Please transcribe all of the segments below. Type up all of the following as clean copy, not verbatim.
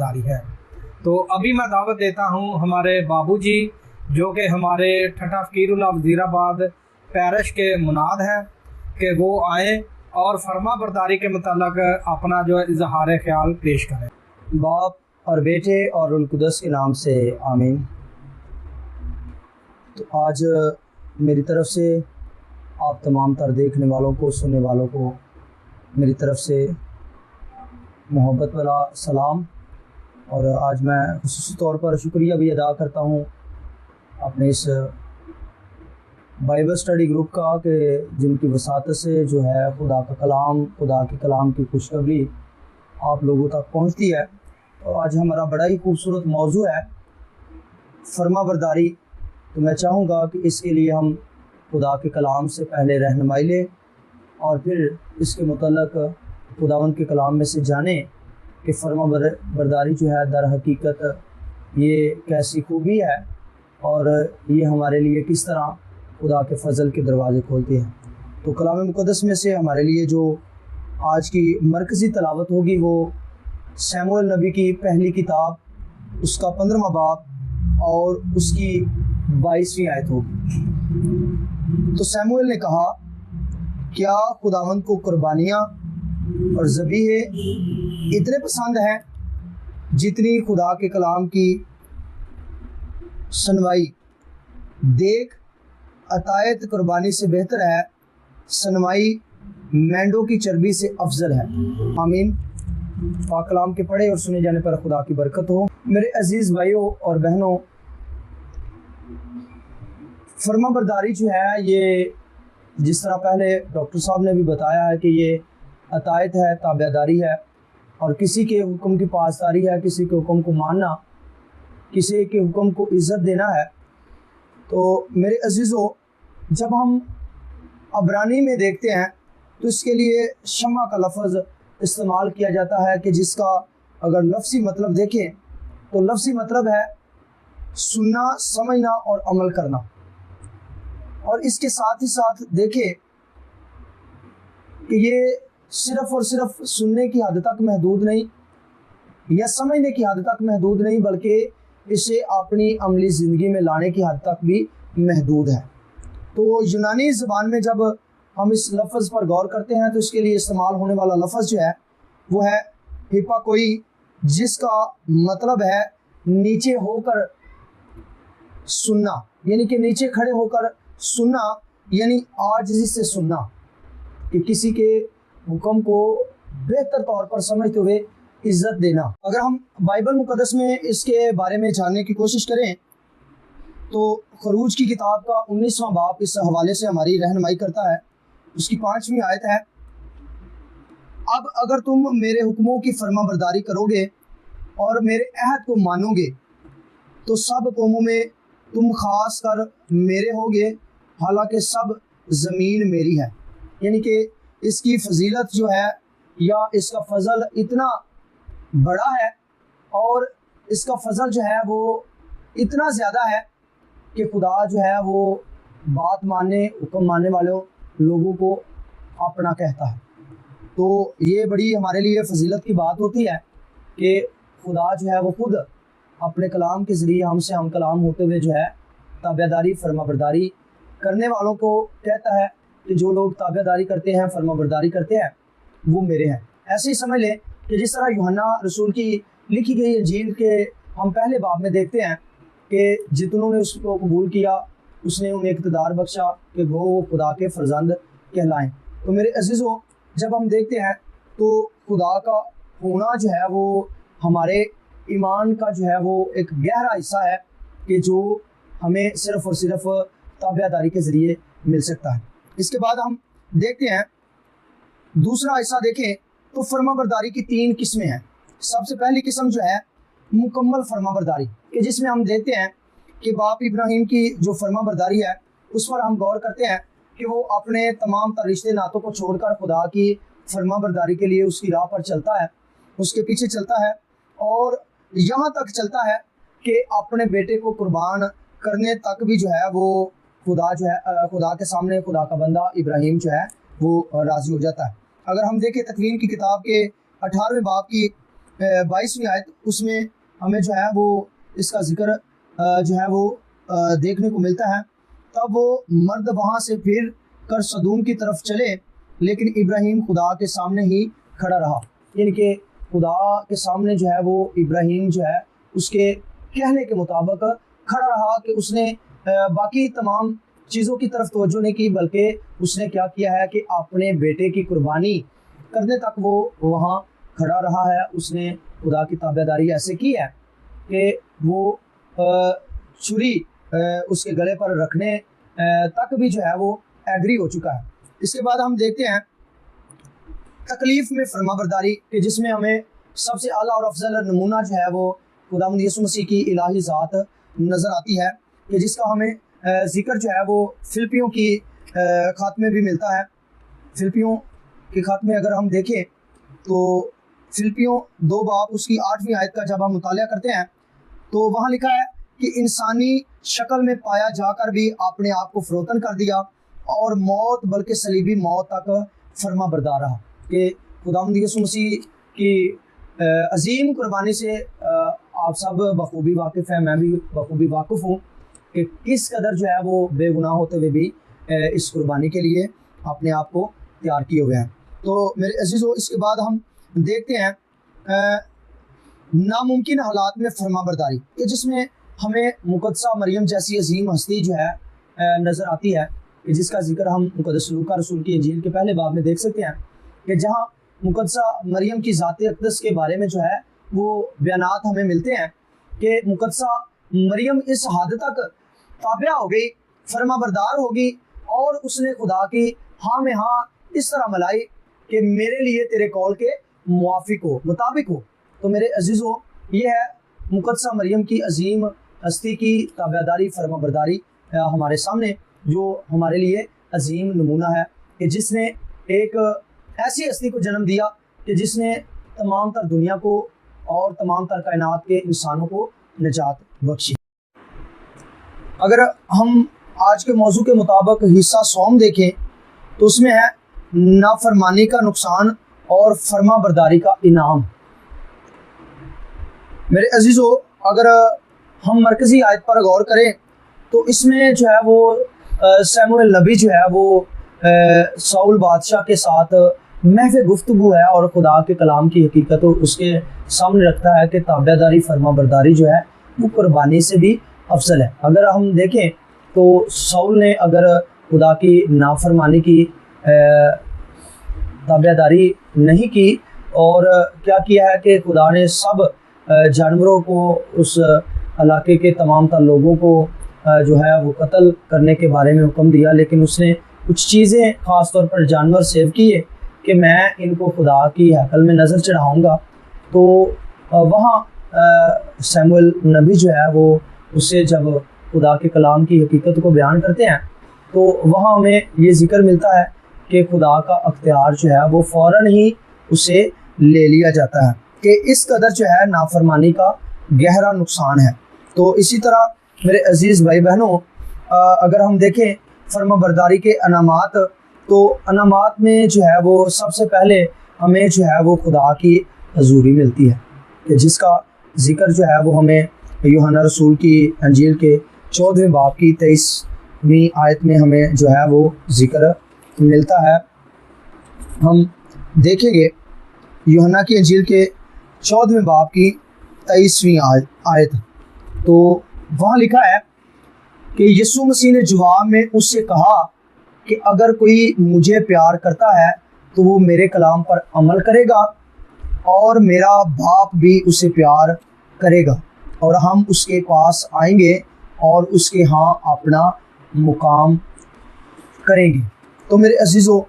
जारी है। तो अभी मैं दावत देता हूँ हमारे बाबूजी जो कि हमारे ठट्ठा फ़कीरुल्लाह वज़ीराबाद पैरिश के मुनाद हैं कि वो आए और फरमा बरदारी के मतलब अपना जो इजहार ख्याल पेश करें। बाप और बेटे और रूहुल कुद्दस के नाम से आमीन। तो आज मेरी तरफ़ से आप तमाम तर देखने वालों को, सुनने वालों को मेरी तरफ़ से मोहब्बत वाला सलाम। और आज मैं ख़ुसूसी तौर पर शुक्रिया भी अदा करता हूँ अपने इस बाइबल स्टडी ग्रुप का कि जिनकी वसातत से जो है खुदा के कलाम की खुशखबरी आप लोगों तक पहुँचती है। तो आज हमारा बड़ा ही खूबसूरत मौजू है फरमा बरदारी। तो मैं चाहूँगा कि इसके लिए हम खुदा के कलाम से पहले रहनुमाई लें और फिर इसके मुतल्लक खुदावंद के कलाम में से जानें कि फरमा बरदारी जो है दर हकीकत ये कैसी खूबी है और ये हमारे लिए किस तरह खुदा के फ़ज़ल के दरवाज़े खोलती है। तो कलाम मुक़द्दस में से हमारे लिए जो आज की मरकज़ी तलावत होगी वो शमूएल नबी की पहली किताब उसका 15वां बाब और उसकी 22वीं आयत होगी। तो शमूएल ने कहा, क्या खुदावंद को कुर्बानियाँ और ज़बीहे इतने पसंद हैं जितनी खुदा के कलाम की सुनवाई? देख, अतायत कुर्बानी से बेहतर है, सुनवाई मेंढों की चर्बी से अफजल है। आमीन। पाक कलाम के पढ़े और सुने जाने पर खुदा की बरकत हो। मेरे अजीज़ भाइयों और बहनों, फरमा बरदारी जो है ये जिस तरह पहले डॉक्टर साहब ने भी बताया है कि ये अतायत है, ताबेदारी है और किसी के हुक्म की पासदारी है, किसी के हुक्म को मानना, किसी के हुक्म को इज़्ज़त देना है। तो मेरे अजीज़ों, जब हम अबरानी में देखते हैं तो इसके लिए शमा का लफ्ज़ इस्तेमाल किया जाता है कि जिसका अगर लफ्ज़ी मतलब देखें तो लफ्ज़ी मतलब है सुनना, समझना और अमल करना। और इसके साथ ही साथ देखें कि ये सिर्फ़ और सिर्फ सुनने की हद तक महदूद नहीं या समझने की हद तक महदूद नहीं, बल्कि इसे अपनी अमली ज़िंदगी में लाने की हद तक भी महदूद है। तो यूनानी ज़बान में जब हम इस लफ्ज़ पर गौर करते हैं तो इसके लिए इस्तेमाल होने वाला लफ्ज़ जो है वो है हिपाकोई, जिसका मतलब है नीचे होकर सुनना, यानी कि नीचे खड़े होकर सुनना, यानी आजिज़ी से सुनना, कि किसी के हुक्म को बेहतर तौर पर समझते हुए इज़्ज़त देना। अगर हम बाइबल मुक़द्दस में इसके बारे में जानने की कोशिश करें तो खरूज की किताब का 19वां बाब इस हवाले से हमारी रहनुमाई करता है। उसकी 5वीं आयत है, अब अगर तुम मेरे हुक्मों की फरमा बरदारी करोगे और मेरे अहद को मानोगे तो सब कौमों में तुम खास कर मेरे होगे, हालांकि सब ज़मीन मेरी है। यानी कि इसकी फजीलत जो है या इसका फ़ज़ल इतना बड़ा है और इसका फ़ज़ल जो है वो इतना ज़्यादा है कि खुदा जो है वो बात मानने, हुक्म मानने वालों लोगों को अपना कहता है। तो ये बड़ी हमारे लिए फजीलत की बात होती है कि खुदा जो है वो खुद अपने कलाम के ज़रिए हमसे हम कलाम होते हुए जो है ताबेदारी, फरमा बरदारी करने वालों को कहता है कि जो लोग ताबेदारी करते हैं, फरमा बरदारी करते हैं, वो मेरे हैं। ऐसे ही समझ लें कि जिस तरह यूहन्ना रसूल की लिखी गई इंजील के हम पहले बाब में देखते हैं कि जितनों ने उसको कबूल किया उसने उन्हें इक़्तिदार बख्शा कि वो खुदा के फ़र्जंद कहलाएं। तो मेरे अजीज़ों, जब हम देखते हैं तो खुदा का होना जो है वो हमारे ईमान का जो है वो एक गहरा हिस्सा है कि जो हमें सिर्फ़ और सिर्फ ताबेदारी के ज़रिए मिल सकता है। इसके बाद हम देखते हैं दूसरा हिस्सा देखें तो फरमा बरदारी की 3 किस्में हैं। सबसे पहली किस्म जो है मुकम्मल फरमा बरदारी, कि जिसमें हम देखते हैं कि बाप इब्राहिम की जो फरमा बरदारी है उस पर हम गौर करते हैं कि वो अपने तमाम तर रिश्ते नातों को छोड़कर खुदा की फरमा बरदारी के लिए उसकी राह पर चलता है, उसके पीछे चलता है और यहाँ तक चलता है कि अपने बेटे को कुर्बान करने तक भी जो है वो खुदा जो है खुदा के सामने खुदा का बंदा इब्राहिम जो है वो राज़ी हो जाता है। अगर हम देखें तकवीन की किताब के 18वें बाब की 22वीं आयत, उसमें हमें जो है वो इसका जिक्र जो है वो देखने को मिलता है। तब वो मर्द वहाँ से फिर कर सदूम की तरफ चले, लेकिन इब्राहिम खुदा के सामने ही खड़ा रहा। यानी कि खुदा के सामने जो है वो इब्राहिम जो है उसके कहने के मुताबिक खड़ा रहा कि उसने बाकी तमाम चीज़ों की तरफ तवज्जो नहीं की, बल्कि उसने क्या किया है कि अपने बेटे की कुर्बानी करने तक वो वहाँ खड़ा रहा है। उसने खुदा की ताबेदारी ऐसे की है कि वो छुरी उसके गले पर रखने तक भी जो है वो एग्री हो चुका है। इसके बाद हम देखते हैं तकलीफ़ में फरमाबरदारी के, जिसमें हमें सबसे आला और अफजल नमूना जो है वो खुदावंद यीशु मसीह की इलाही ज़ात नज़र आती है, कि जिसका हमें ज़िक्र जो है वो फिलिपियों की ख़त में भी मिलता है। फिलिपियों के ख़त में अगर हम देखें तो फिलिपियों 2 बाब उसकी 8वीं आयत का जब हम मुताला करते हैं तो वहाँ लिखा है कि इंसानी शक्ल में पाया जाकर भी अपने आप को फरोतन कर दिया और मौत बल्कि सलीबी मौत तक फरमा बरदार रहा। कि खुदावंद यीशु मसीह की अजीम कुर्बानी से आप सब बखूबी वाकिफ़ हैं, मैं भी बखूबी वाकिफ़ हूँ कि किस कदर जो है वो बेगुनाह होते हुए भी इस कुर्बानी के लिए अपने आप को तैयार किए हुए हैं। तो मेरे अजीज़ों, इसके बाद हम देखते हैं नामुमकिन हालात में फरमाबरदारी, कि जिसमें हमें मुक़द्दसा मरियम जैसी अजीम हस्ती जो है नज़र आती है, कि जिसका जिक्र हम मुक़द्दस लूका रसूल की इंजील के पहले बाब में देख सकते हैं, कि जहाँ मुक़द्दसा मरियम की ज़ात अक़दस के बारे में जो है वो बयानात हमें मिलते हैं कि मुक़द्दसा मरियम इस हद तक ताबिया हो गई, फरमाबरदार होगी, और उसने खुदा की हाँ में हाँ इस तरह मिलाई कि मेरे लिए तेरे कौल के मुआफिक हो, मुताबिक हो। तो मेरे अजीज़ों, ये है मुक़द्दसा मरियम की अजीम हस्ती की ताबेदारी, फरमाबरदारी हमारे सामने, जो हमारे लिए अजीम नमूना है, कि जिसने एक ऐसी हस्ती को जन्म दिया कि जिसने तमाम तर दुनिया को और तमाम तर कायनात के इंसानों को निजात बख्शी। अगर हम आज के मौजू के मुताबिक हिस्सा सौम देखें तो उसमें है नाफरमानी का नुकसान और फर्मा बरदारी का इनाम। मेरे अजीज़ों, अगर हम मरकज़ी आयत पर गौर करें तो इसमें जो है वो सैमुएल नबी जो है वो साउल बादशाह के साथ महफ़ गुफ्तगू है और खुदा के कलाम की हकीकत उसके सामने रखता है कि ताबेदारी, फर्मा बरदारी जो है वो कुर्बानी से भी अफजल है। अगर हम देखें तो साउल ने अगर खुदा की नाफरमानी की ताबेदारी नहीं की और क्या किया है कि खुदा ने सब जानवरों को, उस इलाके के तमाम तर लोगों को जो है वो कत्ल करने के बारे में हुक्म दिया, लेकिन उसने कुछ चीज़ें ख़ास तौर पर जानवर सेव किए कि मैं इनको खुदा की हैकल में नज़र चढ़ाऊँगा। तो वहाँ सैमुएल नबी जो है वो उससे जब खुदा के कलाम की हकीकत को बयान करते हैं तो वहाँ हमें ये जिक्र मिलता है कि खुदा का अख्तियार जो है वो फ़ौरन ही उसे ले लिया जाता है, कि इस कदर जो है नाफरमानी का गहरा नुकसान है। तो इसी तरह मेरे अजीज़ भाई बहनों, अगर हम देखें फर्मा बरदारी के अनामात, तो अनामात में जो है वो सबसे पहले हमें जो है वो खुदा की हजूरी मिलती है, कि जिसका जिक्र जो है वो हमें यूहन्ना रसूल की अंजील के 14वें बाब की 23वीं आयत में हमें जो है वो जिक्र मिलता है। हम देखेंगे यूहन्ना की अंजील के 14वें बाब की 23वीं आयत, तो वहाँ लिखा है कि यीशु मसीह ने जवाब में उससे कहा कि अगर कोई मुझे प्यार करता है तो वो मेरे कलाम पर अमल करेगा और मेरा बाप भी उसे प्यार करेगा और हम उसके पास आएंगे और उसके यहाँ अपना मुकाम करेंगे। तो मेरे अजीज़ों,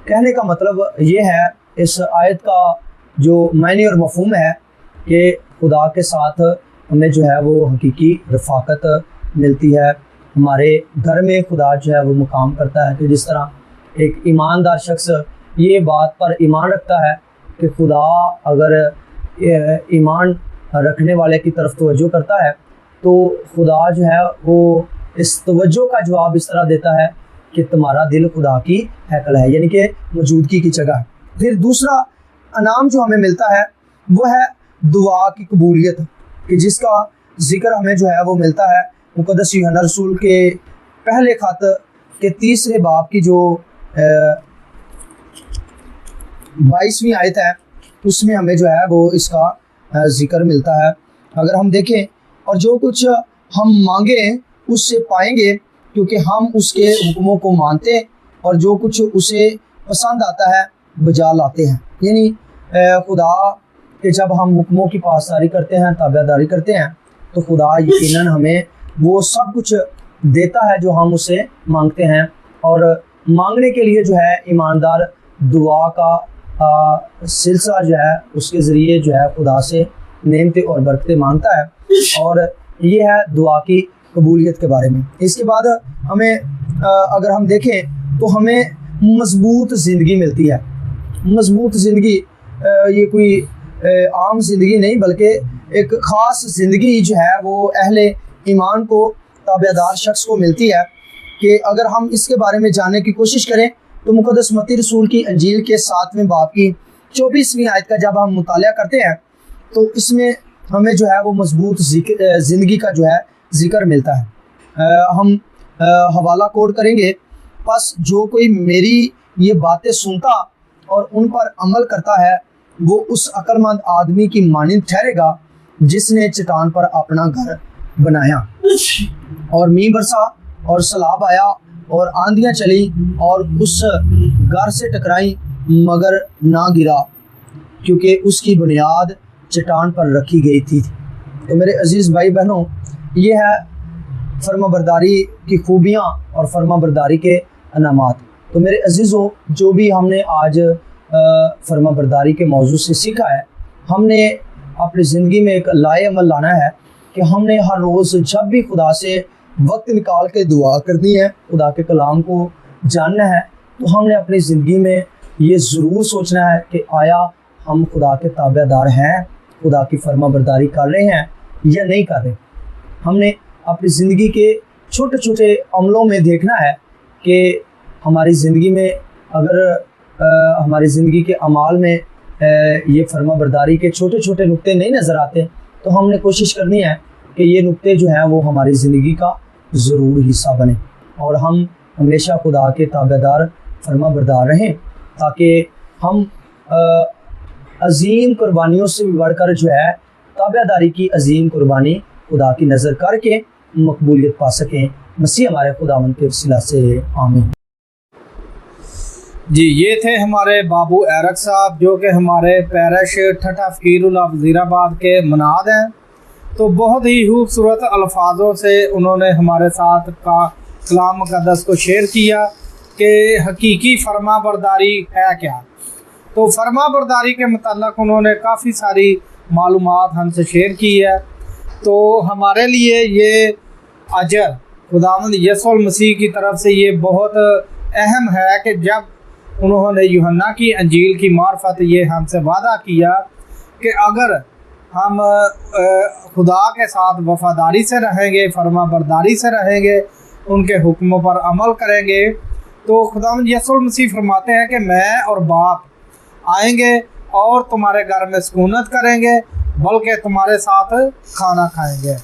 कहने का मतलब ये है, इस आयत का जो मायने और मफहूम है कि खुदा के साथ हमें जो है वो हकीकी रफ़ाकत मिलती है, हमारे घर में खुदा जो है वो मुकाम करता है। कि जिस तरह एक ईमानदार शख्स ये बात पर ईमान रखता है कि खुदा अगर ईमान रखने वाले की तरफ तवज्जो करता है तो खुदा जो है वो इस तवज्जो का जवाब इस तरह देता है कि तुम्हारा दिल खुदा की हैकल है, यानी कि मौजूदगी की जगह। फिर दूसरा इनाम जो हमें मिलता है वो है दुआ की कबूलियत, कि जिसका जिक्र हमें जो है वो मिलता है मुक़द्दस यूहन्ना रसूल के पहले खत के 3 बाब की जो 22वीं आयत है, उसमें हमें जो है वो इसका जिक्र मिलता है। अगर हम देखें, और जो कुछ हम मांगें उससे पाएंगे, क्योंकि हम उसके हुक्मों को मानते और जो कुछ उसे पसंद आता है बजा लाते हैं। यानी खुदा के जब हम हुक्मों की पासदारी करते हैं, ताबेदारी करते हैं, तो खुदा यकीनन हमें वो सब कुछ देता है जो हम उससे मांगते हैं। और मांगने के लिए जो है ईमानदार दुआ का सिलसिला जो है उसके ज़रिए जो है खुदा से नेमतें और बरकतें मांगता है। और ये है दुआ की कबूलियत के बारे में। इसके बाद हमें अगर हम देखें तो हमें मजबूत ज़िंदगी मिलती है। मजबूत ज़िंदगी ये कोई आम ज़िंदगी नहीं, बल्कि एक ख़ास ज़िंदगी जो है वो अहले ईमान को, ताबेदार शख्स को मिलती है। कि अगर हम इसके बारे में जानने की कोशिश करें तो मुक़द्दस मत्ती रसूल की अंजील के 7वें बाब की 24वीं आयत का जब हम मुताला करते हैं तो इसमें हमें जो है वो मजबूत ज़िंदगी का जो है ज़िक्र मिलता है। हम हवाला कोड करेंगे, बस जो कोई मेरी ये बातें सुनता और उन पर अमल करता है वो उस अक्लमंद आदमी की मानिंद ठहरेगा जिसने चट्टान पर अपना घर बनाया और मींह बरसा और सैलाब आया और आंधियाँ चली और उस घर से टकराई मगर ना गिरा, क्योंकि उसकी बुनियाद चट्टान पर रखी गई थी। तो मेरे अजीज़ भाई बहनों, ये है फर्माबरदारी की खूबियाँ और फर्माबरदारी के अनामात। तो मेरे अजीज़ों, जो भी हमने आज फर्माबरदारी के मौजू से सीखा है, हमने अपनी ज़िंदगी में एक लाए अमल लाना है कि हमने हर रोज़ जब भी खुदा से वक्त निकाल के दुआ करनी है, खुदा के कलाम को जानना है, तो हमने अपनी ज़िंदगी में ये ज़रूर सोचना है कि आया हम खुदा के ताबेदार हैं, खुदा की फर्माबरदारी कर रहे हैं या नहीं कर रहे। हमने अपनी ज़िंदगी के छोटे छोटे अमलों में देखना है कि हमारी ज़िंदगी में अगर हमारी ज़िंदगी के अमाल में ये फर्माबरदारी के छोटे छोटे नुक्ते नहीं नज़र आते, तो हमने कोशिश करनी है कि ये नुक्ते जो हैं वो हमारी ज़िंदगी का ज़रूर हिस्सा बने और हम हमेशा खुदा के ताबेदार फर्माबरदार रहें, ताकि हम अजीम कुर्बानियों से भी बढ़कर जो है ताबेदारी की अजीम कुर्बानी खुदा की नज़र करके मकबूलियत पा सकें। मसीह हमारे खुदावंद के वसीला से आमीन। जी, ये थे हमारे बाबू एरक साहब, जो कि हमारे पैरिश ठट्ठा फ़कीरुल्लाह वज़ीराबाद के मुनाद हैं। तो बहुत ही खूबसूरत अल्फाजों से उन्होंने हमारे साथ का कलाम मुक़द्दस को शेयर किया कि हकीकी फर्माबरदारी है क्या। तो फर्माबरदारी के मतलब उन्होंने काफ़ी सारी मालूमात हमसे शेयर की है। तो हमारे लिए ये अजर खुदावंद यीशु मसीह की तरफ से ये बहुत अहम है कि जब उन्होंने यूहन्ना की अंजील की मार्फत ये हमसे वादा किया कि अगर हम खुदा के साथ वफ़ादारी से रहेंगे, फर्माबरदारी से रहेंगे, उनके हुक्मों पर अमल करेंगे, तो खुदावंद यीशु मसीह फरमाते हैं कि मैं और बाप आएंगे और तुम्हारे घर में सुकूनत करेंगे, बल्कि तुम्हारे साथ खाना खाएंगे।